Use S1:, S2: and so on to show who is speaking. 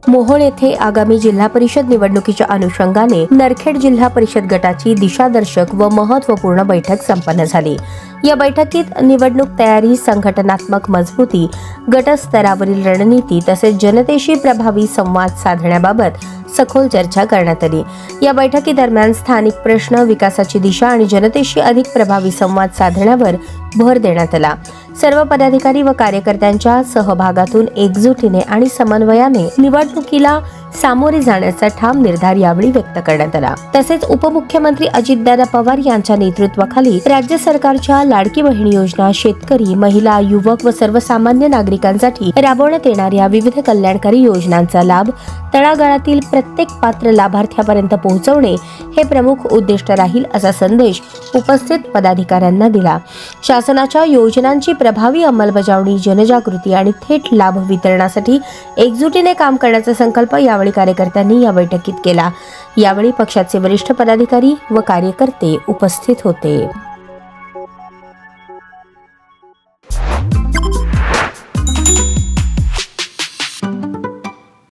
S1: मोहोळ येथे आगामी जिल्हा परिषद निवडणुकीच्या अनुषंगाने नरखेड जिल्हा परिषद गटाची दिशादर्शक व महत्त्वपूर्ण बैठक संपन्न झाली। या बैठकीत निवडणूक तयारी, संघटनात्मक मजबूती, गटस्तरावरील रणनीती तसेच जनतेशी प्रभावी संवाद साधण्याबाबत सखोल चर्चा करण्यात आली। या बैठकीदरम्यान स्थानिक प्रश्न, विकासाची दिशा आणि जनतेशी अधिक प्रभावी संवाद साधण्यावर भर देण्यात आला। सर्व पदाधिकारी व कार्यकर्त्यांच्या सहभागातून एकजुटीने आणि समन्वयाने निवडणुकीला सामोरे जाण्याचा ठाम निर्धार यावेळी व्यक्त करण्यात आला। तसेच उपमुख्यमंत्री अजितदादा पवार यांच्या नेतृत्वाखाली राज्य सरकारच्या लाडकी बहीण योजना, शेतकरी, महिला, युवक व सर्वसामान्य नागरिकांसाठी राबवण्यात येणाऱ्या विविध कल्याणकारी योजनांचा लाभ तळागाळातील प्रत्येक पात्र लाभार्थ्यापर्यंत पोहोचवणे हे प्रमुख उद्दिष्ट राहील, असा संदेश उपस्थित पदाधिकाऱ्यांना दिला। शासनाच्या योजनांची प्रभावी अंमलबजावणी, जनजागृती आणि थेट लाभ वितरणासाठी एकजुटीने काम करण्याचा संकल्प यावेळी कार्यकर्त्यांनी या बैठकीत केला। यावेळी पक्षाचे वरिष्ठ पदाधिकारी व कार्यकर्ते उपस्थित होते।